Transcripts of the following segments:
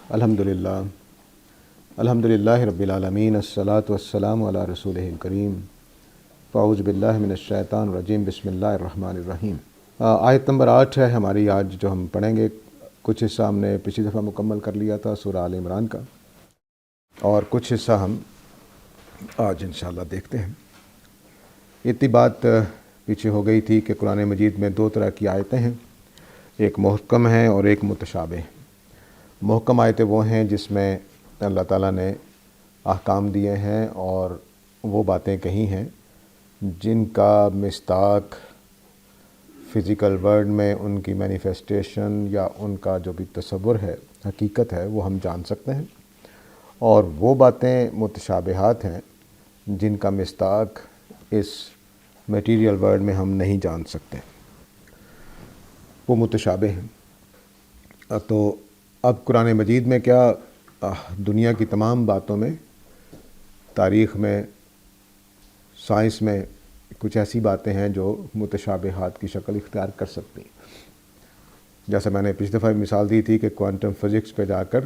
الحمدللہ الحمدللہ رب العالمین الصلاۃ والسلام علی رسولہ الکریم فاعوذ باللہ من الشیطان الرجیم بسم اللہ الرحمن الرحیم۔ آیت نمبر 8 ہے ہماری آج جو ہم پڑھیں گے۔ کچھ حصہ ہم نے پچھلی دفعہ مکمل کر لیا تھا سورہ آل عمران کا، اور کچھ حصہ ہم آج انشاءاللہ دیکھتے ہیں۔ اتنی بات پیچھے ہو گئی تھی کہ قرآن مجید میں دو طرح کی آیتیں ہیں، ایک محکم ہیں اور ایک متشابہ ہیں۔ محکم آیتیں وہ ہیں جس میں اللہ تعالیٰ نے احکام دیے ہیں اور وہ باتیں کہی ہیں جن کا مصداق فزیکل ورلڈ میں ان کی مینیفیسٹیشن یا ان کا جو بھی تصور ہے، حقیقت ہے، وہ ہم جان سکتے ہیں، اور وہ باتیں متشابہات ہیں جن کا مصداق اس میٹیریل ورلڈ میں ہم نہیں جان سکتے، وہ متشابہ ہیں۔ تو اب قرآن مجید میں کیا دنیا کی تمام باتوں میں، تاریخ میں، سائنس میں کچھ ایسی باتیں ہیں جو متشابہات کی شکل اختیار کر سکتی ہیں۔ جیسے میں نے پچھلی دفعہ مثال دی تھی کہ کوانٹم فزکس پہ جا کر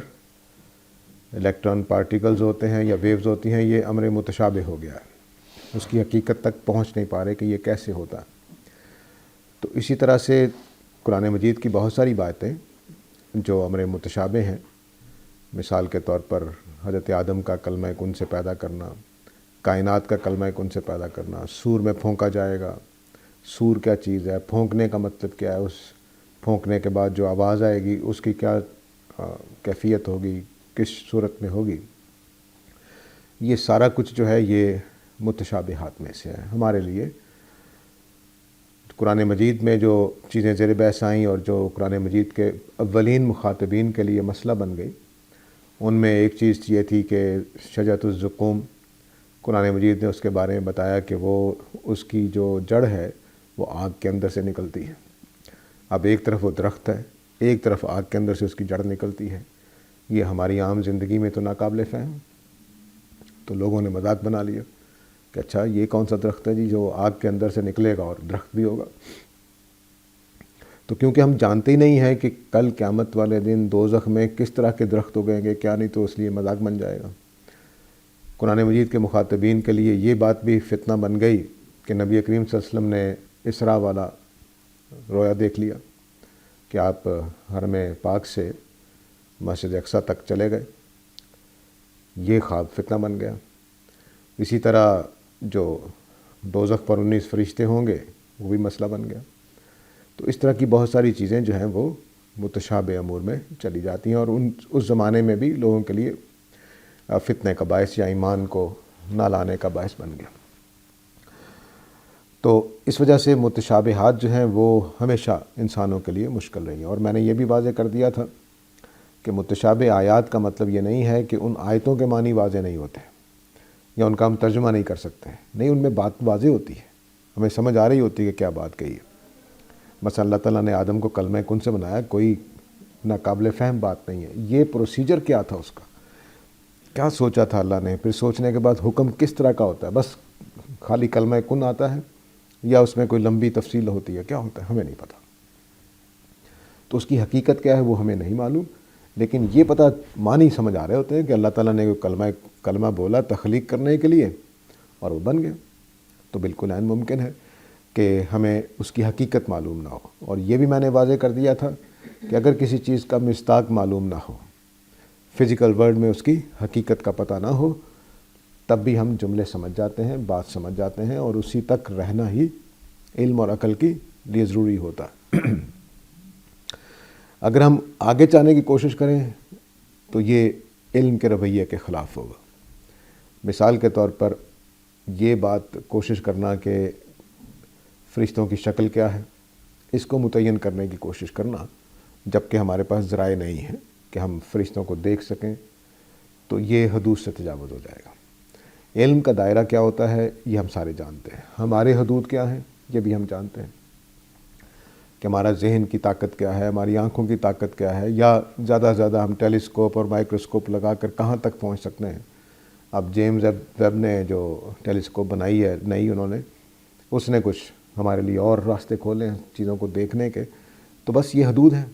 الیکٹران پارٹیکلز ہوتے ہیں یا ویوز ہوتی ہیں، یہ امر متشابہ ہو گیا ہے، اس کی حقیقت تک پہنچ نہیں پا رہے کہ یہ کیسے ہوتا ہے۔ تو اسی طرح سے قرآن مجید کی بہت ساری باتیں جو امر متشابہ ہیں، مثال کے طور پر حضرت آدم کا کلمہ کن سے پیدا کرنا، کائنات کا کلمہ کن سے پیدا کرنا، سور میں پھونکا جائے گا، سور کیا چیز ہے، پھونکنے کا مطلب کیا ہے، اس پھونکنے کے بعد جو آواز آئے گی اس کی کیا کیفیت ہوگی، کس صورت میں ہوگی، یہ سارا کچھ جو ہے یہ متشابہات میں سے ہے ہمارے لیے۔ قرآن مجید میں جو چیزیں زیر بحث آئیں اور جو قرآن مجید کے اولین مخاطبین کے لیے مسئلہ بن گئی، ان میں ایک چیز یہ تھی کہ شجرۃ الزقوم، قرآن مجید نے اس کے بارے میں بتایا کہ وہ اس کی جو جڑ ہے وہ آگ کے اندر سے نکلتی ہے۔ اب ایک طرف وہ درخت ہے، ایک طرف آگ کے اندر سے اس کی جڑ نکلتی ہے، یہ ہماری عام زندگی میں تو ناقابل فہم۔ تو لوگوں نے مذاق بنا لیا کہ اچھا یہ کون سا درخت ہے جی جو آگ کے اندر سے نکلے گا اور درخت بھی ہوگا۔ تو کیونکہ ہم جانتے ہی نہیں ہیں کہ کل قیامت والے دن دوزخ میں کس طرح کے درخت اگیں گے کیا نہیں، تو اس لیے مذاق بن جائے گا۔ قرآن مجید کے مخاطبین کے لیے یہ بات بھی فتنہ بن گئی کہ نبی کریم صلی اللہ علیہ وسلم نے اسراء والا رویا دیکھ لیا کہ آپ حرم پاک سے مسجد اقصیٰ تک چلے گئے، یہ خواب فتنہ بن گیا۔ اسی طرح جو دوزخ پر 19 فرشتے ہوں گے وہ بھی مسئلہ بن گیا۔ تو اس طرح کی بہت ساری چیزیں جو ہیں وہ متشابہ امور میں چلی جاتی ہیں، اور اس زمانے میں بھی لوگوں کے لیے فتنے کا باعث یا ایمان کو نہ لانے کا باعث بن گیا۔ تو اس وجہ سے متشابہات جو ہیں وہ ہمیشہ انسانوں کے لیے مشکل رہی ہیں، اور میں نے یہ بھی واضح کر دیا تھا کہ متشابہ آیات کا مطلب یہ نہیں ہے کہ ان آیتوں کے معنی واضح نہیں ہوتے یا ان کا ہم ترجمہ نہیں کر سکتے، نہیں، ان میں بات واضح ہوتی ہے، ہمیں سمجھ آ رہی ہوتی ہے کہ کیا بات کہی ہے۔ مثلا اللہ تعالیٰ نے آدم کو کلمہ کن سے بنایا، کوئی ناقابل فہم بات نہیں ہے، یہ پروسیجر کیا تھا، اس کا کیا سوچا تھا اللہ نے، پھر سوچنے کے بعد حکم کس طرح کا ہوتا ہے، بس خالی کلمہ کن آتا ہے یا اس میں کوئی لمبی تفصیل ہوتی ہے، کیا ہوتا ہے ہمیں نہیں پتہ۔ تو اس کی حقیقت کیا ہے وہ ہمیں نہیں معلوم، لیکن یہ پتہ معنی سمجھ آ رہے ہوتے ہیں کہ اللہ تعالیٰ نے کلمہ بولا تخلیق کرنے کے لیے اور وہ بن گیا۔ تو بالکل عین ممکن ہے کہ ہمیں اس کی حقیقت معلوم نہ ہو، اور یہ بھی میں نے واضح کر دیا تھا کہ اگر کسی چیز کا مصداق معلوم نہ ہو، فزیکل ورلڈ میں اس کی حقیقت کا پتہ نہ ہو، تب بھی ہم جملے سمجھ جاتے ہیں، بات سمجھ جاتے ہیں، اور اسی تک رہنا ہی علم اور عقل کی لیے ضروری ہوتا ہے۔ اگر ہم آگے جانے کی کوشش کریں تو یہ علم کے رویے کے خلاف ہوگا۔ مثال کے طور پر یہ بات کوشش کرنا کہ فرشتوں کی شکل کیا ہے، اس کو متعین کرنے کی کوشش کرنا جب کہ ہمارے پاس ذرائع نہیں ہیں کہ ہم فرشتوں کو دیکھ سکیں، تو یہ حدود سے تجاوز ہو جائے گا۔ علم کا دائرہ کیا ہوتا ہے یہ ہم سارے جانتے ہیں، ہمارے حدود کیا ہیں یہ بھی ہم جانتے ہیں کہ ہمارا ذہن کی طاقت کیا ہے، ہماری آنکھوں کی طاقت کیا ہے، یا زیادہ سے زیادہ ہم ٹیلیسکوپ اور مائکروسکوپ لگا کر کہاں تک پہنچ سکتے ہیں۔ اب جیمز ویب نے جو ٹیلیسکوپ بنائی ہے نئی، انہوں نے اس نے کچھ ہمارے لیے اور راستے کھولے ہیں چیزوں کو دیکھنے کے، تو بس یہ حدود ہیں۔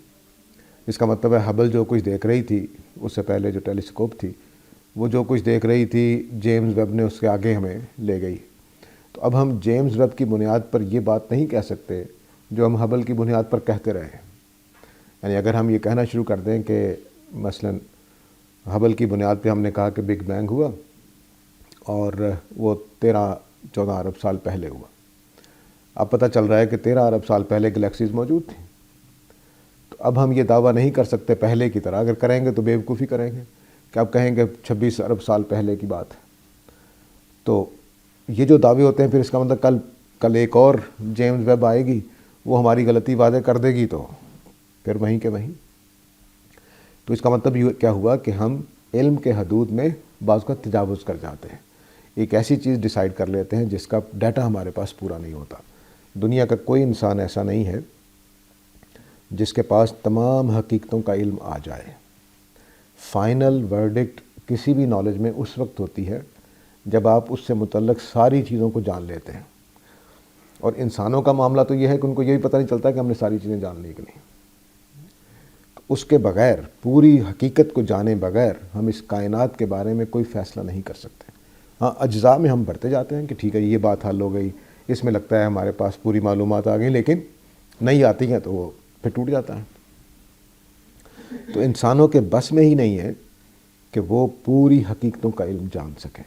اس کا مطلب ہے ہبل جو کچھ دیکھ رہی تھی، اس سے پہلے جو ٹیلیسکوپ تھی وہ جو کچھ دیکھ رہی تھی جیمز ویب نے اس کے آگے ہمیں لے گئی۔ تو اب ہم جیمز ویب کی بنیاد پر یہ بات نہیں کہہ سکتے جو ہم ہبل کی بنیاد پر کہتے رہے ہیں۔ یعنی اگر ہم یہ کہنا شروع کر دیں کہ مثلاً ہبل کی بنیاد پہ ہم نے کہا کہ بگ بینگ ہوا اور وہ 13-14 ارب سال پہلے ہوا، اب پتہ چل رہا ہے کہ 13 ارب سال پہلے گلیکسیز موجود تھیں، تو اب ہم یہ دعویٰ نہیں کر سکتے پہلے کی طرح۔ اگر کریں گے تو بیوقوفی کریں گے کہ اب کہیں گے 26 ارب سال پہلے کی بات ہے۔ تو یہ جو دعوے ہوتے ہیں پھر اس کا مطلب کل ایک اور جیمز ویب آئے گی، وہ ہماری غلطی واضح کر دے گی، تو پھر وہیں کے وہیں۔ تو اس کا مطلب یہ کیا ہوا کہ ہم علم کے حدود میں بعض کا تجاوز کر جاتے ہیں، ایک ایسی چیز ڈیسائیڈ کر لیتے ہیں جس کا ڈیٹا ہمارے پاس پورا نہیں ہوتا۔ دنیا کا کوئی انسان ایسا نہیں ہے جس کے پاس تمام حقیقتوں کا علم آ جائے۔ فائنل ورڈکٹ کسی بھی نالج میں اس وقت ہوتی ہے جب آپ اس سے متعلق ساری چیزوں کو جان لیتے ہیں، اور انسانوں کا معاملہ تو یہ ہے کہ ان کو یہ بھی پتہ نہیں چلتا کہ ہم نے ساری چیزیں جان لی کہ نہیں۔ تو اس کے بغیر، پوری حقیقت کو جانے بغیر ہم اس کائنات کے بارے میں کوئی فیصلہ نہیں کر سکتے۔ ہاں، اجزاء میں ہم بڑھتے جاتے ہیں کہ ٹھیک ہے یہ بات حل ہو گئی، اس میں لگتا ہے ہمارے پاس پوری معلومات آ گئی، لیکن نہیں آتی ہیں تو وہ پھر ٹوٹ جاتا ہے۔ تو انسانوں کے بس میں ہی نہیں ہے کہ وہ پوری حقیقتوں کا علم جان سکیں۔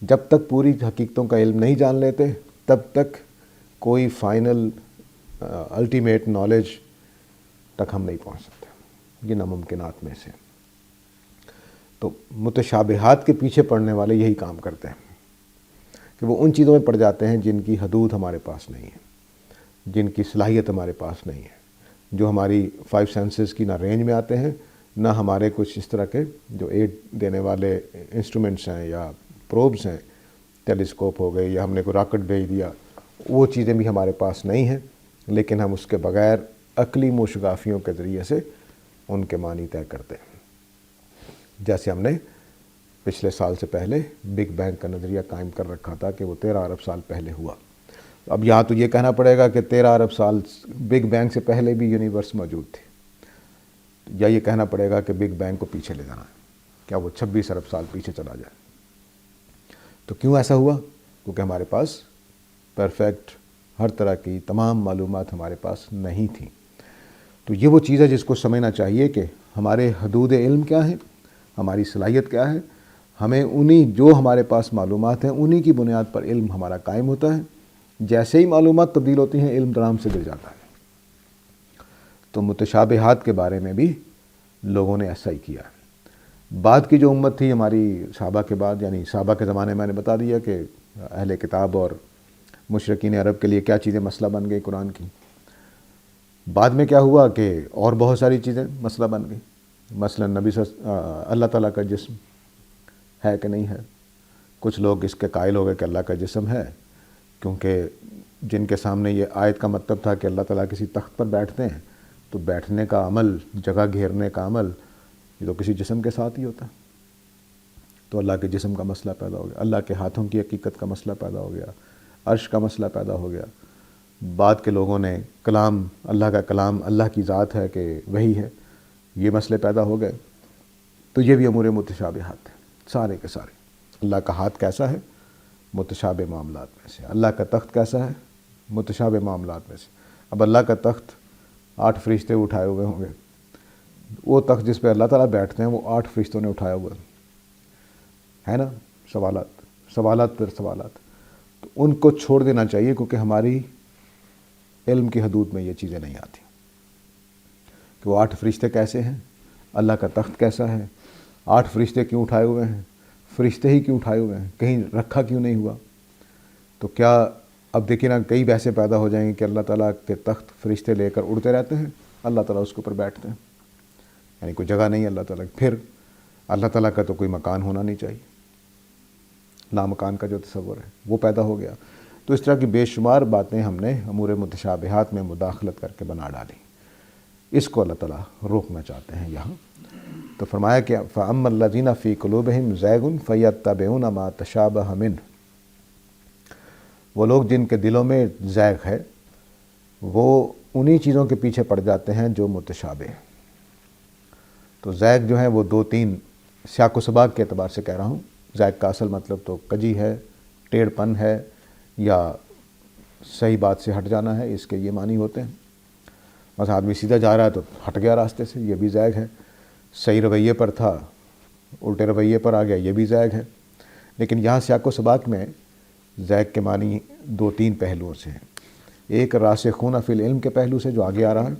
جب تک پوری حقیقتوں کا علم نہیں جان لیتے تب تک کوئی فائنل الٹیمیٹ نالج تک ہم نہیں پہنچ سکتے، یہ ناممکنات میں سے۔ تو متشابہات کے پیچھے پڑنے والے یہی کام کرتے ہیں کہ وہ ان چیزوں میں پڑ جاتے ہیں جن کی حدود ہمارے پاس نہیں ہے، جن کی صلاحیت ہمارے پاس نہیں ہے، جو ہماری 5 سینسز کی نہ رینج میں آتے ہیں، نہ ہمارے کچھ اس طرح کے جو ایڈ دینے والے انسٹرومنٹس ہیں یا پروبز ہیں، ٹیلیسکوپ ہو گئے یا ہم نے کوئی راکٹ بھیج دیا، وہ چیزیں بھی ہمارے پاس نہیں ہیں، لیکن ہم اس کے بغیر عقلی موشگافیوں کے ذریعے سے ان کے معنی طے کرتے ہیں۔ جیسے ہم نے پچھلے سال سے پہلے بگ بینگ کا نظریہ قائم کر رکھا تھا کہ وہ 13 ارب سال پہلے ہوا۔ اب یہاں تو یہ کہنا پڑے گا کہ 13 ارب سال بگ بینگ سے پہلے بھی یونیورس موجود تھی، یا یہ کہنا پڑے گا کہ بگ بینگ کو پیچھے لے جانا ہے، کیا وہ 26 ارب سال پیچھے چلا جائے۔ تو کیوں ایسا ہوا؟ کیونکہ ہمارے پاس پرفیکٹ ہر طرح کی تمام معلومات ہمارے پاس نہیں تھیں۔ تو یہ وہ چیز ہے جس کو سمجھنا چاہیے کہ ہمارے حدود علم کیا ہیں، ہماری صلاحیت کیا ہے، ہمیں جو ہمارے پاس معلومات ہیں انہی کی بنیاد پر علم ہمارا قائم ہوتا ہے۔ جیسے ہی معلومات تبدیل ہوتی ہیں علم درام سے گر جاتا ہے۔ تو متشابہات کے بارے میں بھی لوگوں نے ایسا ہی کیا ہے۔ بعد کی جو امت تھی ہماری صحابہ کے بعد، یعنی صحابہ کے زمانے میں نے بتا دیا کہ اہل کتاب اور مشرکین عرب کے لیے کیا چیزیں مسئلہ بن گئی قرآن کی۔ بعد میں کیا ہوا کہ اور بہت ساری چیزیں مسئلہ بن گئی، مثلا اللہ تعالیٰ کا جسم ہے کہ نہیں ہے۔ کچھ لوگ اس کے قائل ہو گئے کہ اللہ کا جسم ہے، کیونکہ جن کے سامنے یہ آیت کا مطلب تھا کہ اللہ تعالیٰ کسی تخت پر بیٹھتے ہیں، تو بیٹھنے کا عمل، جگہ گھیرنے کا عمل، یہ تو کسی جسم کے ساتھ ہی ہوتا ہے۔ تو اللہ کے جسم کا مسئلہ پیدا ہو گیا، اللہ کے ہاتھوں کی حقیقت کا مسئلہ پیدا ہو گیا، عرش کا مسئلہ پیدا ہو گیا۔ بعد کے لوگوں نے کلام، اللہ کا کلام اللہ کی ذات ہے کہ وہی ہے، یہ مسئلے پیدا ہو گئے۔ تو یہ بھی امور متشابہات ہیں سارے کے سارے۔ اللہ کا ہاتھ کیسا ہے؟ متشابہ معاملات میں سے۔ اللہ کا تخت کیسا ہے؟ متشابہ معاملات میں سے۔ اب اللہ کا تخت 8 فرشتے اٹھائے ہوئے ہوں گے، وہ تخت جس پہ اللہ تعالیٰ بیٹھتے ہیں وہ 8 فرشتوں نے اٹھایا ہوا ہے نا۔ سوالات پر سوالات، تو ان کو چھوڑ دینا چاہیے، کیونکہ ہماری علم کی حدود میں یہ چیزیں نہیں آتی کہ وہ 8 فرشتے کیسے ہیں، اللہ کا تخت کیسا ہے، 8 فرشتے کیوں اٹھائے ہوئے ہیں، فرشتے ہی کیوں اٹھائے ہوئے ہیں، کہیں رکھا کیوں نہیں ہوا۔ تو کیا اب دیکھیں نا، کئی بحثیں پیدا ہو جائیں گی کہ اللہ تعالیٰ کے تخت فرشتے لے کر اڑتے رہتے ہیں، اللہ تعالیٰ اس کے اوپر بیٹھتے ہیں، یعنی کوئی جگہ نہیں اللہ تعالیٰ کی۔ پھر اللہ تعالیٰ کا تو کوئی مکان ہونا نہیں چاہیے، لامکان کا جو تصور ہے وہ پیدا ہو گیا۔ تو اس طرح کی بے شمار باتیں ہم نے امور متشابہات میں مداخلت کر کے بنا ڈالی۔ اس کو اللہ تعالیٰ روکنا چاہتے ہیں یہاں۔ تو فرمایا کہ فَأَمَّا الَّذِينَ فِي قُلُوبِهِمْ زَيْغٌ فَيَتَّبِعُونَ مَا تَشَابَهَ مِنْهُ، وہ لوگ جن کے دلوں میں زیغ ہے وہ انہی چیزوں کے پیچھے پڑ جاتے ہیں جو متشابہ ہیں۔ تو زیغ جو ہے وہ 2-3 سیاق و سباق کے اعتبار سے کہہ رہا ہوں. زیغ کا اصل مطلب تو کجی ہے، ٹیڑھ پن ہے، یا صحیح بات سے ہٹ جانا ہے، اس کے یہ معنی ہوتے ہیں. بس آدمی سیدھا جا رہا ہے تو ہٹ گیا راستے سے، یہ بھی زیغ ہے. صحیح رویے پر تھا، الٹے رویے پر آ گیا، یہ بھی زیغ ہے. لیکن یہاں سیاق و سباق میں زیغ کے معنی 2-3 پہلوؤں سے ہیں. ایک راسخون فی العلم کے پہلو سے جو آگے آ رہا ہے،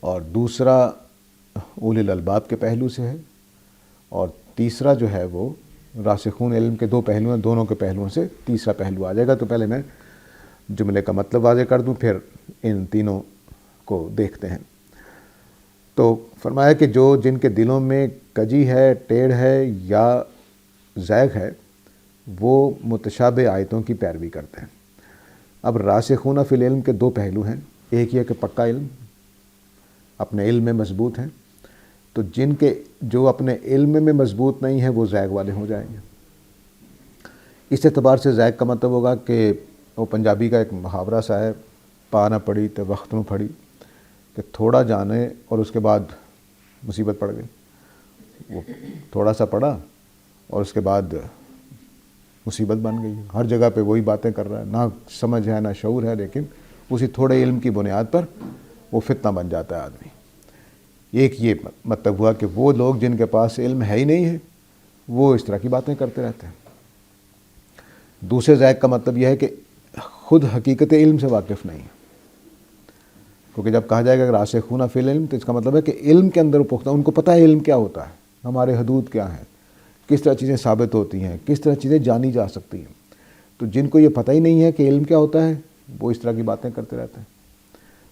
اور دوسرا اولی الالباب کے پہلو سے ہے، اور تیسرا جو ہے وہ راسخون علم کے 2 پہلو ہیں، دونوں کے پہلوؤں سے تیسرا پہلو آ جائے گا. تو پہلے میں جملے کا مطلب واضح کر دوں، پھر ان تینوں کو دیکھتے ہیں. تو فرمایا کہ جن کے دلوں میں کجی ہے، ٹیڑھ ہے یا زیغ ہے، وہ متشابہ آیتوں کی پیروی کرتے ہیں. اب راسخون فی العلم کے 2 پہلو ہیں. ایک یہ کہ پکا علم، اپنے علم میں مضبوط ہیں. تو جو اپنے علم میں مضبوط نہیں ہیں وہ زیغ والے ہو جائیں گے. اس اعتبار سے زیغ کا مطلب ہوگا کہ وہ پنجابی کا ایک محاورہ سا ہے، پا نہ پڑی تو وقت نو پھڑی، کہ تھوڑا جانے اور اس کے بعد مصیبت پڑ گئی. وہ تھوڑا سا پڑھا اور اس کے بعد مصیبت بن گئی. ہر جگہ پہ وہی باتیں کر رہا ہے، نہ سمجھ ہے نہ شعور ہے، لیکن اسی تھوڑے علم کی بنیاد پر وہ فتنہ بن جاتا ہے آدمی. ایک یہ مطلب ہوا کہ وہ لوگ جن کے پاس علم ہے ہی نہیں ہے وہ اس طرح کی باتیں کرتے رہتے ہیں. دوسرے زیغ کا مطلب یہ ہے کہ خود حقیقت علم سے واقف نہیں ہے. کیونکہ جب کہا جائے گا کہ راسخون فی العلم تو اس کا مطلب ہے کہ علم کے اندر پختہ، ان کو پتہ ہے علم کیا ہوتا ہے، ہمارے حدود کیا ہیں، کس طرح چیزیں ثابت ہوتی ہیں، کس طرح چیزیں جانی جا سکتی ہیں. تو جن کو یہ پتہ ہی نہیں ہے کہ علم کیا ہوتا ہے وہ اس طرح کی باتیں کرتے رہتے ہیں.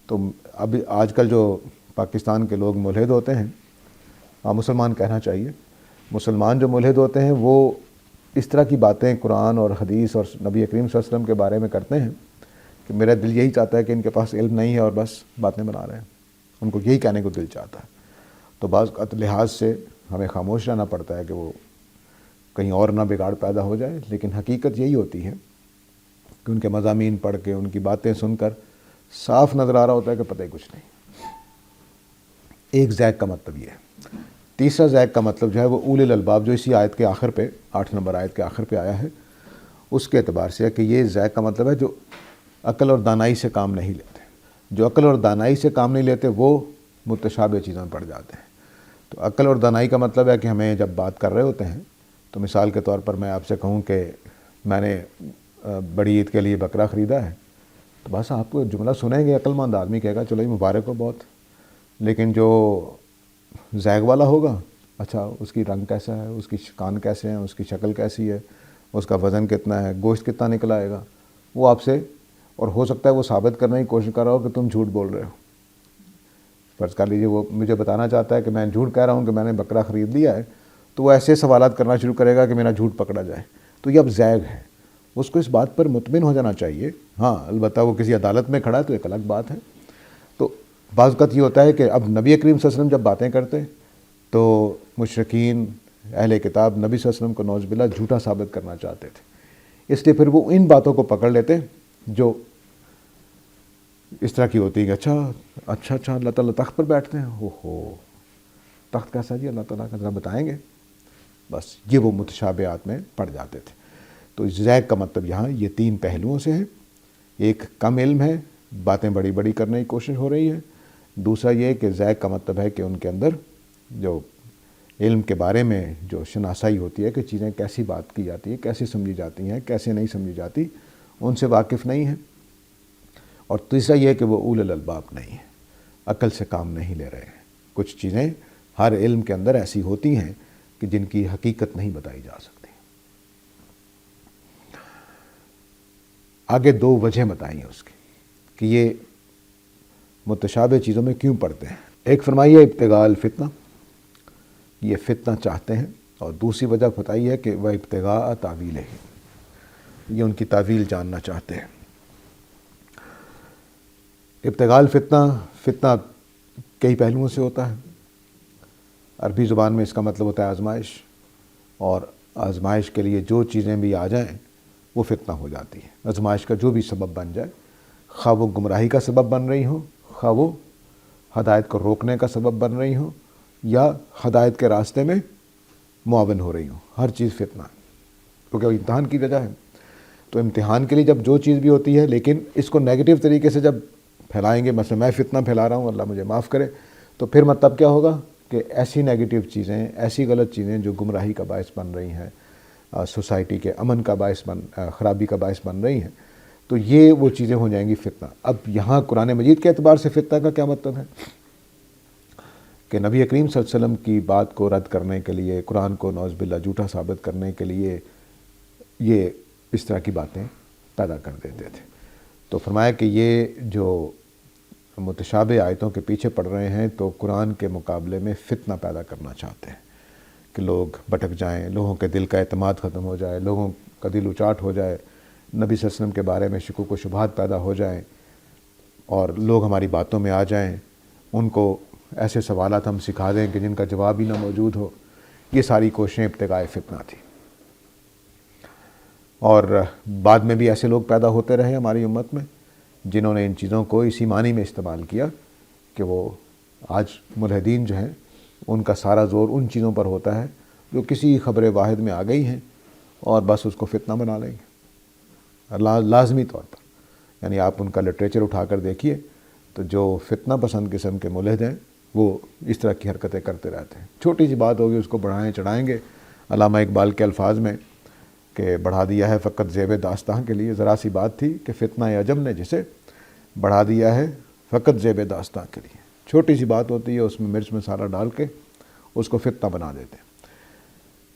تو اب آج کل جو پاکستان کے لوگ ملحد ہوتے ہیں، مسلمان کہنا چاہیے، مسلمان جو ملحد ہوتے ہیں وہ اس طرح کی باتیں قرآن اور حدیث اور نبی کریم صلی اللہ علیہ وسلم کے بارے میں کرتے ہیں کہ میرا دل یہی چاہتا ہے کہ ان کے پاس علم نہیں ہے اور بس باتیں بنا رہے ہیں. ان کو یہی کہنے کو دل چاہتا ہے. تو بعض لحاظ سے ہمیں خاموش رہنا پڑتا ہے کہ وہ کہیں اور نہ بگاڑ پیدا ہو جائے. لیکن حقیقت یہی ہوتی ہے کہ ان کے مضامین پڑھ کے، ان کی باتیں سن کر صاف نظر آ رہا ہوتا ہے کہ پتہ ہی کچھ نہیں. ایک زیغ کا مطلب یہ ہے. تیسرا زیغ کا مطلب جو ہے وہ اولی الالباب، جو اسی آیت کے آخر پہ 8 نمبر آیت کے آخر پہ آیا ہے، اس کے اعتبار سے ہے کہ یہ زیغ کا مطلب ہے جو عقل اور دانائی سے کام نہیں لیتے. جو عقل اور دانائی سے کام نہیں لیتے وہ متشابہ چیزوں میں پڑ جاتے ہیں. تو عقل اور دانائی کا مطلب ہے کہ ہمیں جب بات کر رہے ہوتے ہیں تو مثال کے طور پر میں آپ سے کہوں کہ میں نے بڑی عید کے لیے بکرا خریدا ہے، تو بس آپ کو جملہ سنیں گے، عقل مند آدمی کہے گا چلو یہ مبارک ہو بہت. لیکن جو زیغ والا ہوگا، اچھا اس کی رنگ کیسا ہے، اس کی کان کیسے ہیں، اس کی شکل کیسی ہے، اس کا وزن کتنا ہے، گوشت کتنا نکل آئے گا، وہ آپ سے، اور ہو سکتا ہے وہ ثابت کرنے کی کوشش کر رہا ہو کہ تم جھوٹ بول رہے ہو. فرض کر لیجیے وہ مجھے بتانا چاہتا ہے کہ میں جھوٹ کہہ رہا ہوں کہ میں نے بکرا خرید لیا ہے، تو وہ ایسے سوالات کرنا شروع کرے گا کہ میرا جھوٹ پکڑا جائے. تو یہ اب زیغ ہے. اس کو اس بات پر مطمئن ہو جانا چاہیے. ہاں البتہ وہ کسی عدالت میں کھڑا ہے تو ایک الگ بات ہے. تو بعض اوقات یہ ہوتا ہے کہ اب نبی کریم صلی اللہ علیہ وسلم جب باتیں کرتے تو مشرکین اہل کتاب نبی صلی اللہ علیہ وسلم کو نعوذ باللہ جھوٹا ثابت کرنا چاہتے تھے. اس لیے پھر وہ ان باتوں کو پکڑ لیتے جو اس طرح کی ہوتی ہے کہ اچھا اللہ تعالیٰ تخت پر بیٹھتے ہیں، ہو تخت کیسا جی اللہ تعالیٰ کا ذرا بتائیں گے. بس یہ وہ متشابہات میں پڑ جاتے تھے. تو زیغ کا مطلب یہاں یہ 3 پہلوؤں سے ہے. ایک کم علم ہے، باتیں بڑی بڑی کرنے کی کوشش ہو رہی ہے. دوسرا یہ کہ زیغ کا مطلب ہے کہ ان کے اندر جو علم کے بارے میں جو شناسائی ہوتی ہے کہ چیزیں کیسی بات کی جاتی ہیں، کیسے سمجھی جاتی ہیں، کیسے نہیں سمجھی جاتی، ان سے واقف نہیں ہے. اور تیسرا یہ کہ وہ اول الالباب نہیں ہے، عقل سے کام نہیں لے رہے ہیں. کچھ چیزیں ہر علم کے اندر ایسی ہوتی ہیں کہ جن کی حقیقت نہیں بتائی جا سکتی. آگے 2 وجہ بتائی ہیں اس کی کہ یہ متشابہ چیزوں میں کیوں پڑتے ہیں. ایک فرمائیے ابتغاء الفتنہ، یہ فتنہ چاہتے ہیں. اور دوسری وجہ بتائی ہے کہ وہ ابتغاء تعویل ہے، یہ ان کی تعویل جاننا چاہتے ہیں. ابتغاء الفتنہ، فتنہ کئی پہلوؤں سے ہوتا ہے. عربی زبان میں اس کا مطلب ہوتا ہے آزمائش، اور آزمائش کے لیے جو چیزیں بھی آ جائیں وہ فتنہ ہو جاتی ہے. آزمائش کا جو بھی سبب بن جائے، خواہ وہ گمراہی کا سبب بن رہی ہوں، خواہ وہ ہدایت کو روکنے کا سبب بن رہی ہوں، یا ہدایت کے راستے میں معاون ہو رہی ہوں، ہر چیز فتنہ ہے، کیونکہ وہ امتحان کی وجہ ہے۔ تو امتحان کے لیے جب جو چیز بھی ہوتی ہے، لیکن اس کو نیگیٹو طریقے سے جب پھیلائیں گے، مثلا میں فتنہ پھیلا رہا ہوں، اللہ مجھے معاف کرے، تو پھر مطلب کیا ہوگا کہ ایسی نیگیٹو چیزیں، ایسی غلط چیزیں جو گمراہی کا باعث بن رہی ہیں، سوسائٹی کے امن کا خرابی کا باعث بن رہی ہیں، تو یہ وہ چیزیں ہو جائیں گی فتنہ۔ اب یہاں قرآن مجید کے اعتبار سے فتنہ کا کیا مطلب ہے کہ نبی کریم صلی اللہ علیہ وسلم کی بات کو رد کرنے کے لیے، قرآن کو نعوذ باللہ جھوٹا ثابت کرنے کے لیے یہ اس طرح کی باتیں پیدا کر دیتے تھے۔ تو فرمایا کہ یہ جو متشابہ آیتوں کے پیچھے پڑ رہے ہیں تو قرآن کے مقابلے میں فتنہ پیدا کرنا چاہتے ہیں کہ لوگ بھٹک جائیں، لوگوں کے دل کا اعتماد ختم ہو جائے، لوگوں کا دل اچاٹ ہو جائے، نبی صلی اللہ علیہ وسلم کے بارے میں شکوک و شبہات پیدا ہو جائیں اور لوگ ہماری باتوں میں آ جائیں، ان کو ایسے سوالات ہم سکھا دیں کہ جن کا جواب ہی نہ موجود ہو۔ یہ ساری کوششیں ابتغاء فتنہ تھی، اور بعد میں بھی ایسے لوگ پیدا ہوتے رہے ہماری امت میں جنہوں نے ان چیزوں کو اسی معنی میں استعمال کیا کہ وہ آج ملحدین جو ہیں ان کا سارا زور ان چیزوں پر ہوتا ہے جو کسی خبر واحد میں آ گئی ہیں، اور بس اس کو فتنہ بنا لیں گے لازمی طور پر۔ یعنی آپ ان کا لٹریچر اٹھا کر دیکھیے تو جو فتنہ پسند قسم کے ملحد ہیں وہ اس طرح کی حرکتیں کرتے رہتے ہیں، چھوٹی سی بات ہوگی اس کو بڑھائیں چڑھائیں گے۔ علامہ اقبال کے الفاظ میں کہ بڑھا دیا ہے فقط زیب داستاں کے لیے، ذرا سی بات تھی کہ فتنہ عجم نے جسے بڑھا دیا ہے فقط زیب داستاں کے لیے۔ چھوٹی سی بات ہوتی ہے، اس میں مرچ مسالہ ڈال کے اس کو فتنہ بنا دیتے ہیں۔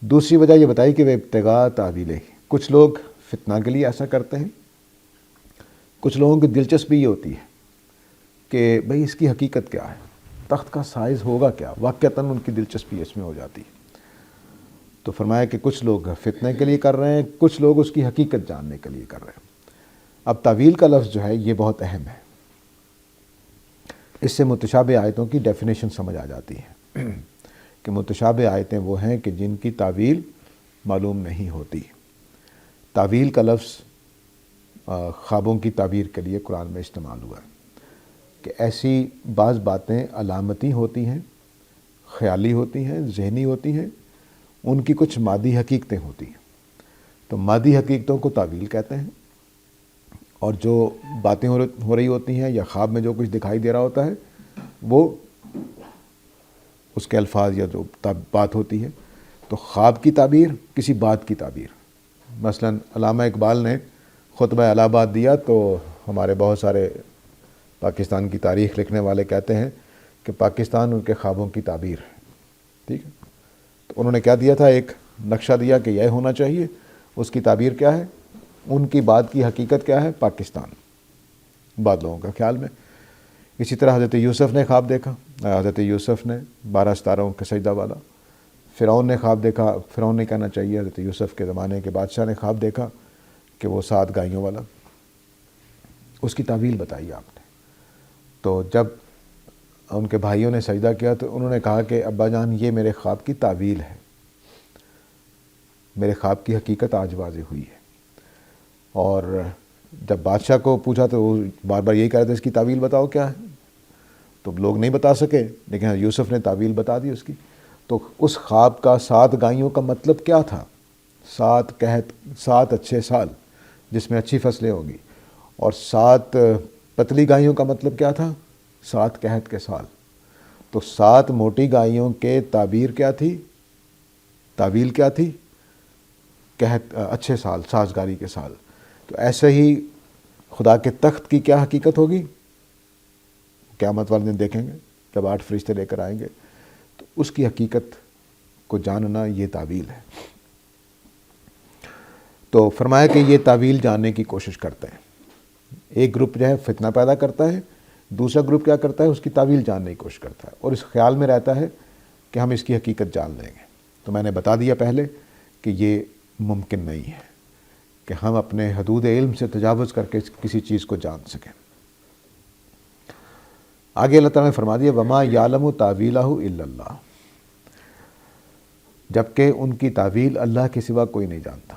دوسری وجہ یہ بتائی کہ وہ ابتغاء تعویلہ، کچھ لوگ فتنہ کے لیے ایسا کرتے ہیں، کچھ لوگوں کی دلچسپی یہ ہوتی ہے کہ بھئی اس کی حقیقت کیا ہے، تخت کا سائز ہوگا کیا، واقعتاً ان کی دلچسپی اس میں ہو جاتی ہے۔ تو فرمایا کہ کچھ لوگ فتنے کے لیے کر رہے ہیں، کچھ لوگ اس کی حقیقت جاننے کے لیے کر رہے ہیں۔ اب تعویل کا لفظ جو ہے یہ بہت اہم ہے، اس سے متشابہ آیتوں کی ڈیفینیشن سمجھ آ جاتی ہے کہ متشابہ آیتیں وہ ہیں کہ جن کی تعویل معلوم نہیں ہوتی۔ تعویل کا لفظ خوابوں کی تعبیر کے لیے قرآن میں استعمال ہوا ہے کہ ایسی بعض باتیں علامتی ہوتی ہیں، خیالی ہوتی ہیں، ذہنی ہوتی ہیں، ان کی کچھ مادی حقیقتیں ہوتی ہیں، تو مادی حقیقتوں کو تعویل کہتے ہیں، اور جو باتیں ہو رہی ہوتی ہیں یا خواب میں جو کچھ دکھائی دے رہا ہوتا ہے وہ اس کے الفاظ یا جو بات ہوتی ہے۔ تو خواب کی تعبیر، کسی بات کی تعبیر، مثلا علامہ اقبال نے خطبہ الہ آباد دیا تو ہمارے بہت سارے پاکستان کی تاریخ لکھنے والے کہتے ہیں کہ پاکستان ان کے خوابوں کی تعبیر ہے، ٹھیک ہے۔ تو انہوں نے کیا دیا تھا، ایک نقشہ دیا کہ یہ ہونا چاہیے، اس کی تعبیر کیا ہے، ان کی بات کی حقیقت کیا ہے، پاکستان، بعض لوگوں کا خیال میں۔ اسی طرح حضرت یوسف نے خواب دیکھا، حضرت یوسف نے 12 ستاروں کے سجدہ والا۔ فرعون نے خواب دیکھا، فرعون نے کہنا چاہیے حضرت یوسف کے زمانے کے بادشاہ نے خواب دیکھا کہ وہ 7 گائیوں والا، اس کی تعویل بتائی آپ نے۔ تو جب ان کے بھائیوں نے سجدہ کیا تو انہوں نے کہا کہ ابا جان یہ میرے خواب کی تعویل ہے، میرے خواب کی حقیقت آج واضح ہوئی ہے۔ اور جب بادشاہ کو پوچھا تو وہ بار بار یہی کہہ رہے تھے اس کی تعویل بتاؤ کیا ہے، تو لوگ نہیں بتا سکے، لیکن یوسف نے تعویل بتا دی اس کی۔ تو اس خواب کا 7 گائیوں کا مطلب کیا تھا، 7 قحط، 7 اچھے سال جس میں اچھی فصلیں ہوگی، اور 7 پتلی گائیوں کا مطلب کیا تھا، 7 قحط کے سال۔ تو 7 موٹی گائیوں کے تعبیر کیا تھی، تعویل کیا تھی، قحط، اچھے سال، سازگاری کے سال۔ تو ایسے ہی خدا کے تخت کی کیا حقیقت ہوگی، قیامت والے دن دیکھیں گے جب 8 فرشتے لے کر آئیں گے، تو اس کی حقیقت کو جاننا یہ تعویل ہے۔ تو فرمایا کہ یہ تعویل جاننے کی کوشش کرتے ہیں۔ ایک گروپ جو ہے فتنہ پیدا کرتا ہے، دوسرا گروپ کیا کرتا ہے، اس کی تعویل جاننے کی کوشش کرتا ہے، اور اس خیال میں رہتا ہے کہ ہم اس کی حقیقت جان لیں گے۔ تو میں نے بتا دیا پہلے کہ یہ ممکن نہیں ہے کہ ہم اپنے حدود علم سے تجاوز کر کے کسی چیز کو جان سکیں۔ آگے اللہ تعالیٰ نے فرما دیا وما یعلم تاویلہ الا اللہ، جبکہ ان کی تعویل اللہ کے سوا کوئی نہیں جانتا۔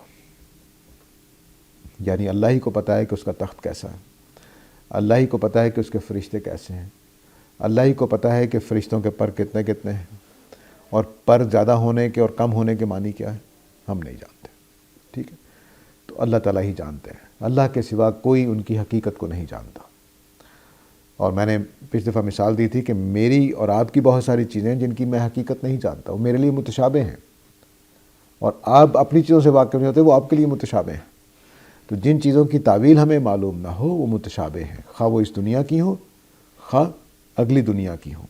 یعنی اللہ ہی کو پتہ ہے کہ اس کا تخت کیسا ہے، اللہ ہی کو پتہ ہے کہ اس کے فرشتے کیسے ہیں، اللہ ہی کو پتہ ہے کہ فرشتوں کے پر کتنے کتنے ہیں، اور پر زیادہ ہونے کے اور کم ہونے کے معنی کیا ہے ہم نہیں جانتے، ٹھیک ہے؟ تو اللہ تعالیٰ ہی جانتے ہیں، اللہ کے سوا کوئی ان کی حقیقت کو نہیں جانتا۔ اور میں نے پچھلی دفعہ مثال دی تھی کہ میری اور آپ کی بہت ساری چیزیں جن کی میں حقیقت نہیں جانتا، وہ میرے لیے متشابہ ہیں، اور آپ اپنی چیزوں سے واقف نہیں ہوتے، وہ آپ کے لیے متشابہ ہیں۔ تو جن چیزوں کی تعویل ہمیں معلوم نہ ہو وہ متشابہ ہیں، خواہ وہ اس دنیا کی ہوں خواہ اگلی دنیا کی ہوں۔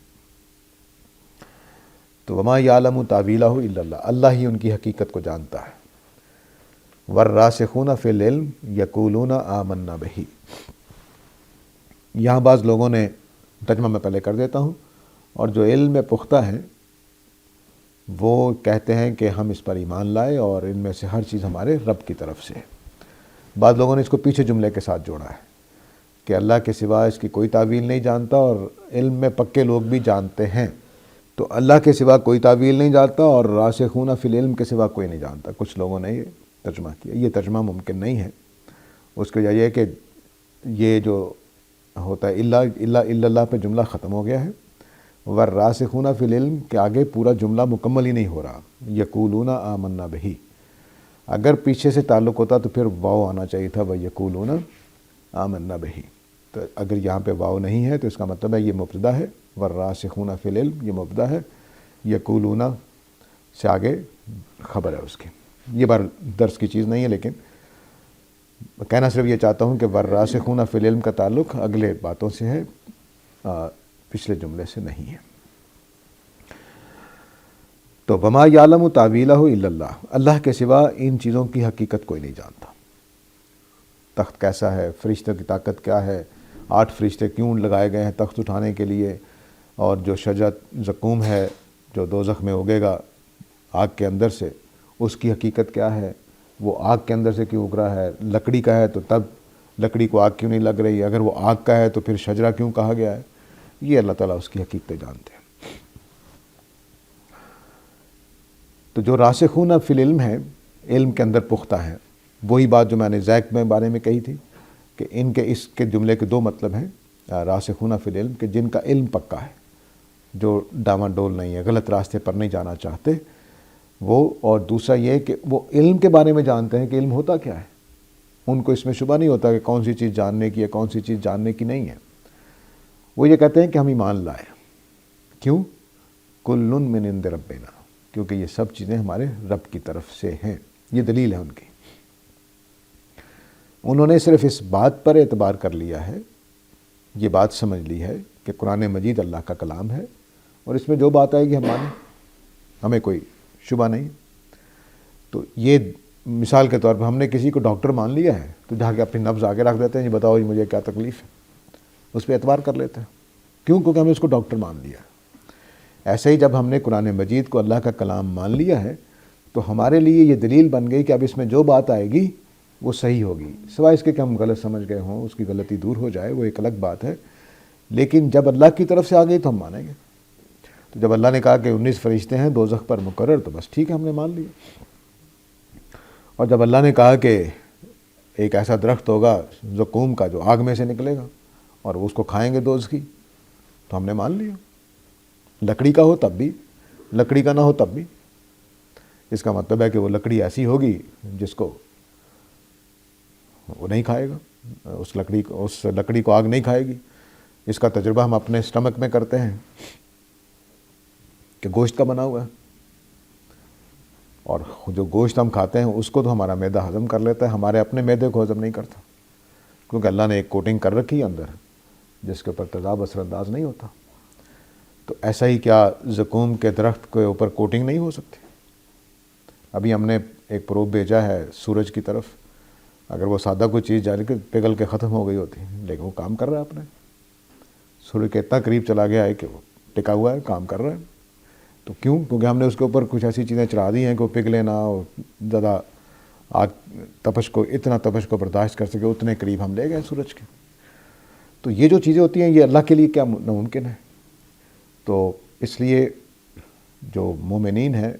تو وما یعلم تاویلہ الا اللہ، اللہ ہی ان کی حقیقت کو جانتا ہے۔ والراسخون فی العلم یقولون آمنا بہ، یہاں بعض لوگوں نے ترجمہ میں پہلے کر دیتا ہوں، اور جو علم میں پختہ ہیں وہ کہتے ہیں کہ ہم اس پر ایمان لائے اور ان میں سے ہر چیز ہمارے رب کی طرف سے ہے۔ بعض لوگوں نے اس کو پیچھے جملے کے ساتھ جوڑا ہے کہ اللہ کے سوا اس کی کوئی تعویل نہیں جانتا، اور علم میں پکے لوگ بھی جانتے ہیں۔ تو اللہ کے سوا کوئی تعویل نہیں جانتا اور راسخون فی العلم کے سوا کوئی نہیں جانتا۔ کچھ لوگوں نے یہ ترجمہ کیا، یہ ترجمہ ممکن نہیں ہے۔ اس کی وجہ یہ ہے کہ یہ جو ہوتا ہے الا اللہ پہ جملہ ختم ہو گیا ہے، والراسخون فی العلم کے آگے پورا جملہ مکمل ہی نہیں ہو رہا، یقولون آمنا بہ۔ اگر پیچھے سے تعلق ہوتا تو پھر واو آنا چاہیے تھا، وَيَقُولُونَ آمَنَّا بِهِ۔ تو اگر یہاں پہ واو نہیں ہے تو اس کا مطلب ہے یہ مبتدا ہے، وَالرَّاسِخُونَ فِي الْعِلْمِ یہ مبتدا ہے، یقولون سے آگے خبر ہے اس کی۔ یہ بار درس کی چیز نہیں ہے، لیکن کہنا صرف یہ چاہتا ہوں کہ وَالرَّاسِخُونَ فِي الْعِلْمِ کا تعلق اگلے باتوں سے ہے، پچھلے جملے سے نہیں ہے۔ تو وما یعلم تاویلہ الا اللہ، اللہ کے سوا ان چیزوں کی حقیقت کوئی نہیں جانتا۔ تخت کیسا ہے، فرشتوں کی طاقت کیا ہے، 8 فرشتے کیوں لگائے گئے ہیں تخت اٹھانے کے لیے، اور جو شجرۃ زقوم ہے جو دوزخ میں اگے گا آگ کے اندر سے، اس کی حقیقت کیا ہے، وہ آگ کے اندر سے کیوں اگ رہا ہے، لکڑی کا ہے تو تب لکڑی کو آگ کیوں نہیں لگ رہی، اگر وہ آگ کا ہے تو پھر شجرہ کیوں کہا گیا ہے، یہ اللہ تعالیٰ اس کی حقیقتیں جانتے ہیں۔ تو جو راسخون فی العلم ہے، علم کے اندر پختہ ہیں، وہی بات جو میں نے زیک میں بارے میں کہی تھی کہ ان کے اس کے جملے کے 2 مطلب ہیں، راسخون فی العلم کہ جن کا علم پکا ہے، جو ڈاما ڈول نہیں ہے، غلط راستے پر نہیں جانا چاہتے وہ، اور دوسرا یہ کہ وہ علم کے بارے میں جانتے ہیں کہ علم ہوتا کیا ہے، ان کو اس میں شبہ نہیں ہوتا کہ کون سی چیز جاننے کی ہے کون سی چیز جاننے کی نہیں ہے۔ وہ یہ کہتے ہیں کہ ہم ایمان لائے، کیوں؟ کل من عند ربنا، کیونکہ یہ سب چیزیں ہمارے رب کی طرف سے ہیں، یہ دلیل ہے ان کی۔ انہوں نے صرف اس بات پر اعتبار کر لیا ہے، یہ بات سمجھ لی ہے کہ قرآن مجید اللہ کا کلام ہے، اور اس میں جو بات آئے گی ہم مانیں، ہمیں کوئی شبہ نہیں۔ تو یہ مثال کے طور پر ہم نے کسی کو ڈاکٹر مان لیا ہے تو جا کے اپنی نبض آگے رکھ دیتے ہیں، یہ بتاؤ مجھے کیا تکلیف ہے، اس پہ اعتبار کر لیتے ہیں، کیوں؟ کیونکہ ہم نے اس کو ڈاکٹر مان لیا ہے۔ ایسے ہی جب ہم نے قرآن مجید کو اللہ کا کلام مان لیا ہے تو ہمارے لیے یہ دلیل بن گئی کہ اب اس میں جو بات آئے گی وہ صحیح ہوگی، سوائے اس کے کہ ہم غلط سمجھ گئے ہوں، اس کی غلطی دور ہو جائے، وہ ایک الگ بات ہے، لیکن جب اللہ کی طرف سے آ گئی تو ہم مانیں گے۔ تو جب اللہ نے کہا کہ 19 فرشتے ہیں دوزخ پر مقرر، تو بس ٹھیک ہے، ہم نے مان لیا۔ اور جب اللہ نے کہا کہ ایک ایسا درخت ہوگا زقوم کا جو آگ میں سے نکلے گا اور اس کو کھائیں گے دوزخی، تو ہم نے مان لیا، لکڑی کا ہو تب بھی، لکڑی کا نہ ہو تب بھی۔ اس کا مطلب ہے کہ وہ لکڑی ایسی ہوگی جس کو وہ نہیں کھائے گا، اس لکڑی کو آگ نہیں کھائے گی۔ اس کا تجربہ ہم اپنے سٹمک میں کرتے ہیں کہ گوشت کا بنا ہوا ہے، اور جو گوشت ہم کھاتے ہیں اس کو تو ہمارا معدہ ہضم کر لیتا ہے، ہمارے اپنے معدے کو ہضم نہیں کرتا، کیونکہ اللہ نے ایک کوٹنگ کر رکھی ہے اندر جس کے اوپر تیزاب اثر انداز نہیں ہوتا۔ تو ایسا ہی کیا زقوم کے درخت کے اوپر کوٹنگ نہیں ہو سکتی؟ ابھی ہم نے ایک پروب بھیجا ہے سورج کی طرف، اگر وہ سادہ کوئی چیز جا کے پگھل کے ختم ہو گئی ہوتی، لیکن وہ کام کر رہا ہے اپنے، سورج کے اتنا قریب چلا گیا ہے کہ وہ ٹکا ہوا ہے، کام کر رہا ہے۔ تو کیوں؟ کیونکہ ہم نے اس کے اوپر کچھ ایسی چیزیں چڑھا دی ہیں کہ وہ پگھلے نہ، اور زیادہ آگ تپش کو برداشت کر سکے، اتنے قریب ہم لے گئے سورج کے۔ تو یہ جو چیزیں ہوتی ہیں یہ اللہ کے لیے کیا ناممکن ہے؟ تو اس لیے جو مومنین ہیں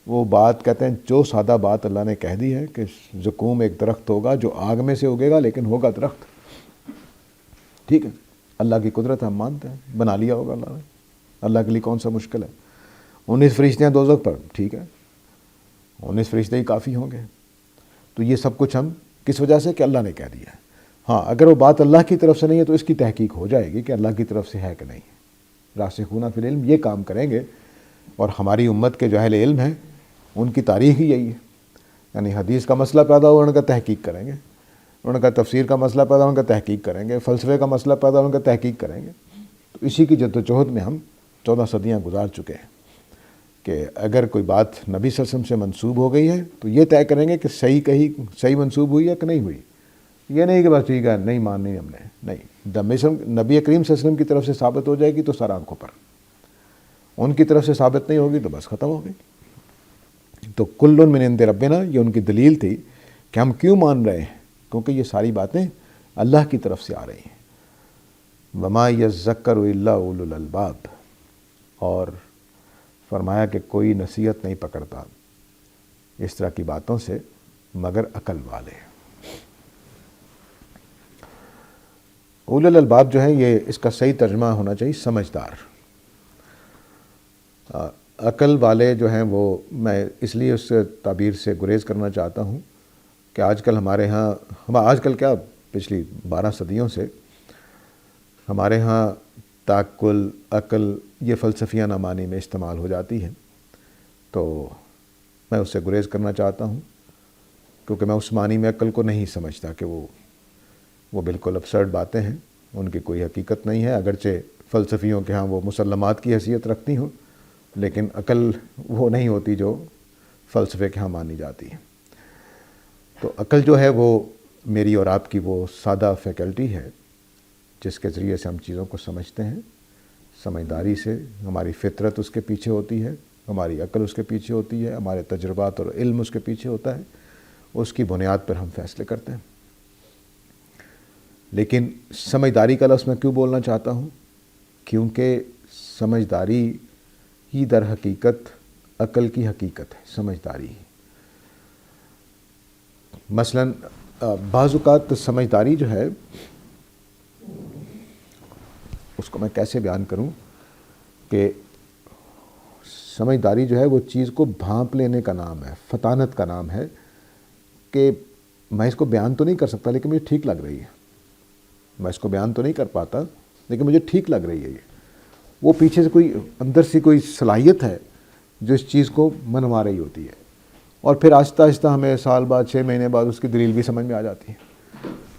وہ بات کہتے ہیں، جو سادہ بات اللہ نے کہہ دی ہے کہ زقوم ایک درخت ہوگا جو آگ میں سے اگے گا لیکن ہوگا درخت، ٹھیک ہے، اللہ کی قدرت ہم مانتے ہیں، بنا لیا ہوگا اللہ نے، اللہ کے لیے کون سا مشکل ہے۔ 19 فرشتے ہیں دوزخ پر، ٹھیک ہے، 19 فرشتے ہی کافی ہوں گے. تو یہ سب کچھ ہم کس وجہ سے کہ اللہ نے کہہ دیا ہے. ہاں اگر وہ بات اللہ کی طرف سے نہیں ہے تو اس کی تحقیق ہو جائے گی کہ اللہ کی طرف سے ہے کہ نہیں. راسخون فی العلم یہ کام کریں گے، اور ہماری امت کے جو اہل علم ہیں ان کی تاریخ ہی یہی ہے. یعنی حدیث کا مسئلہ پیدا ہو ان کا تحقیق کریں گے، ان کا تفسیر کا مسئلہ پیدا ہو ان کا تحقیق کریں گے، فلسفے کا مسئلہ پیدا ہو ان کا تحقیق کریں گے. تو اسی کی جدوجہد میں ہم 14 صدیاں گزار چکے ہیں کہ اگر کوئی بات نبی صلی اللہ علیہ وسلم سے منسوب ہو گئی ہے تو یہ طے کریں گے کہ صحیح منسوب ہوئی ہے کہ نہیں ہوئی. یہ نہیں کہ بس ٹھیک ہے نہیں ماننی ہم نے، نہیں. نبی کریم صلی اللہ علیہ وسلم کی طرف سے ثابت ہو جائے گی تو سر آنکھوں پر، ان کی طرف سے ثابت نہیں ہوگی تو بس ختم ہو گئی. تو کل من عند ربنا یہ ان کی دلیل تھی کہ ہم کیوں مان رہے ہیں، کیونکہ یہ ساری باتیں اللہ کی طرف سے آ رہی ہیں. وما یذکر الا اولو الالباب، اور فرمایا کہ کوئی نصیحت نہیں پکڑتا اس طرح کی باتوں سے مگر عقل والے. اولو الالباب جو ہے یہ اس کا صحیح ترجمہ ہونا چاہیے سمجھدار. عقل والے جو ہیں وہ میں اس لیے اس تعبیر سے گریز کرنا چاہتا ہوں کہ آج کل ہمارے ہاں آج کل کیا پچھلی 12 صدیوں سے ہمارے ہاں تعقل، عقل یہ فلسفیانہ معنی میں استعمال ہو جاتی ہے. تو میں اس سے گریز کرنا چاہتا ہوں کیونکہ میں اس معنی میں عقل کو نہیں سمجھتا کہ وہ بالکل ابسرڈ باتیں ہیں، ان کی کوئی حقیقت نہیں ہے. اگرچہ فلسفیوں کے ہاں وہ مسلمات کی حیثیت رکھتی ہوں، لیکن عقل وہ نہیں ہوتی جو فلسفے کے ہاں مانی جاتی ہے. تو عقل جو ہے وہ میری اور آپ کی وہ سادہ فیکلٹی ہے جس کے ذریعے سے ہم چیزوں کو سمجھتے ہیں سمجھداری سے. ہماری فطرت اس کے پیچھے ہوتی ہے، ہماری عقل اس کے پیچھے ہوتی ہے، ہمارے تجربات اور علم اس کے پیچھے ہوتا ہے. اس کی بنیاد پر ہم فیصلے کرتے ہیں. لیکن سمجھداری کا لفظ میں کیوں بولنا چاہتا ہوں؟ کیونکہ سمجھداری ہی در حقیقت عقل کی حقیقت ہے. سمجھداری مثلاً بعض اوقات سمجھداری جو ہے اس کو میں کیسے بیان کروں کہ سمجھداری جو ہے وہ چیز کو بھانپ لینے کا نام ہے، فطانت کا نام ہے. کہ میں اس کو بیان تو نہیں کر سکتا لیکن مجھے ٹھیک لگ رہی ہے. میں اس کو بیان تو نہیں کر پاتا لیکن مجھے ٹھیک لگ رہی ہے. وہ پیچھے سے کوئی اندر سے کوئی صلاحیت ہے جو اس چیز کو منوا رہی ہوتی ہے، اور پھر آہستہ آہستہ ہمیں سال بعد 6 مہینے بعد اس کی دلیل بھی سمجھ میں آ جاتی ہے.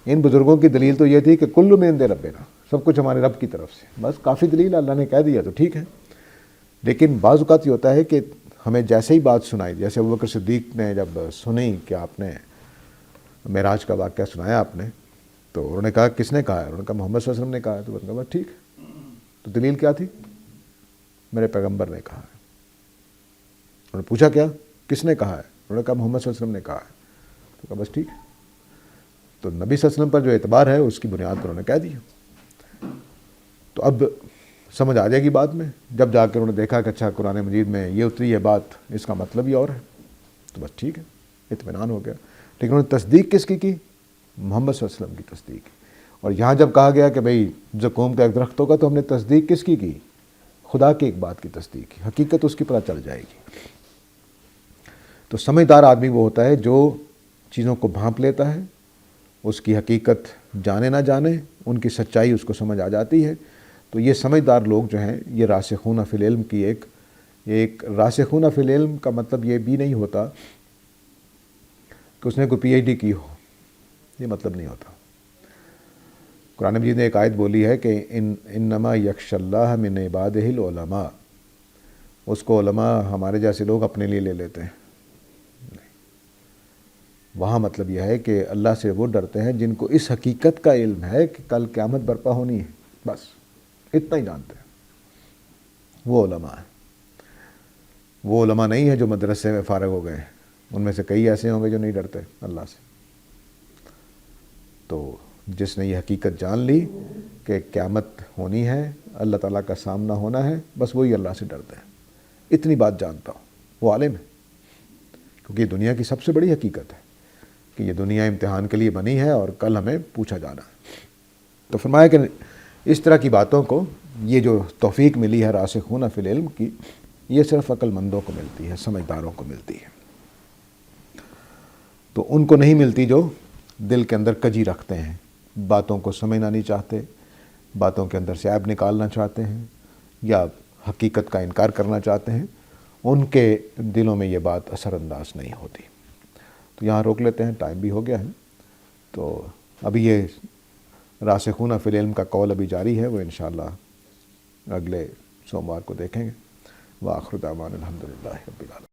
ان بزرگوں کی دلیل تو یہ تھی کہ کل من عند ربنا، سب کچھ ہمارے رب کی طرف سے. بس کافی دلیل اللہ نے کہہ دیا تو ٹھیک ہے. لیکن بعض اوقات یہ ہوتا ہے کہ ہمیں جیسے ہی بات سنائی، جیسے ابوبکر صدیق نے جب سنی کہ آپ نے معراج کا واقعہ سنایا آپ نے، تو انہوں نے کہا کس نے کہا ہے؟ انہوں نے کہا محمد صلی اللہ علیہ وسلم نے کہا ہے. تو انہوں نے کہا بس ٹھیک. تو دلیل کیا تھی؟ میرے پیغمبر نے کہا ہے. انہوں نے پوچھا کیا کس نے کہا ہے؟ انہوں نے کہا محمد صلی اللہ علیہ وسلم نے کہا ہے. تو کہا بس ٹھیک. تو نبی صلی اللہ علیہ وسلم پر جو اعتبار ہے اس کی بنیاد پر انہوں نے کہہ دیا. تو اب سمجھ آ جائے گی بعد میں جب جا کر انہوں نے دیکھا کہ اچھا قرآن مجید میں یہ اتری ہے بات، اس کا مطلب ہی اور ہے. تو بس ٹھیک ہے، اطمینان ہو گیا. لیکن انہوں نے تصدیق کس کی محمد صلی اللہ علیہ وسلم کی تصدیق. اور یہاں جب کہا گیا کہ بھئی زقوم کا ایک درخت ہوگا تو ہم نے تصدیق کس کی خدا کی ایک بات کی تصدیق کی. حقیقت اس کی پتہ چل جائے گی. تو سمجھدار آدمی وہ ہوتا ہے جو چیزوں کو بھانپ لیتا ہے، اس کی حقیقت جانے نہ جانے، ان کی سچائی اس کو سمجھ آ جاتی ہے. تو یہ سمجھدار لوگ جو ہیں یہ راسخون فی العلم کی ایک راسخون فی العلم کا مطلب یہ بھی نہیں ہوتا کہ اس نے کوئی پی ایچ ڈی کی ہو، یہ مطلب نہیں ہوتا. قرآن مجید نے ایک آیت بولی ہے کہ انما یخش اللہ من عبادہ العلماء. اس کو علماء ہمارے جیسے لوگ اپنے لیے لے لیتے ہیں. وہاں مطلب یہ ہے کہ اللہ سے وہ ڈرتے ہیں جن کو اس حقیقت کا علم ہے کہ کل قیامت برپا ہونی ہے. بس اتنا ہی جانتے ہیں. وہ علماء ہیں. وہ علماء نہیں ہے جو مدرسے میں فارغ ہو گئے ہیں. ان میں سے کئی ایسے ہوں گے جو نہیں ڈرتے اللہ سے. تو جس نے یہ حقیقت جان لی کہ قیامت ہونی ہے، اللہ تعالیٰ کا سامنا ہونا ہے، بس وہی اللہ سے ڈرتے ہیں. اتنی بات جانتا ہوں وہ عالم ہے. کیونکہ یہ دنیا کی سب سے بڑی حقیقت ہے کہ یہ دنیا امتحان کے لیے بنی ہے اور کل ہمیں پوچھا جانا ہے. تو فرمایا کہ اس طرح کی باتوں کو یہ جو توفیق ملی ہے راسخون فی العلم کی، یہ صرف عقل مندوں کو ملتی ہے، سمجھداروں کو ملتی ہے، تو ان کو نہیں ملتی جو دل کے اندر کجی رکھتے ہیں، باتوں کو سمجھنا نہیں چاہتے، باتوں کے اندر سے عیب نکالنا چاہتے ہیں یا حقیقت کا انکار کرنا چاہتے ہیں، ان کے دلوں میں یہ بات اثر انداز نہیں ہوتی۔ تو یہاں روک لیتے ہیں، ٹائم بھی ہو گیا ہے، تو ابھی یہ راسخون فی العلم کا قول ابھی جاری ہے، وہ انشاءاللہ اگلے سوموار کو دیکھیں گے۔ وآخر دعوانا الحمدللہ رب العالمین۔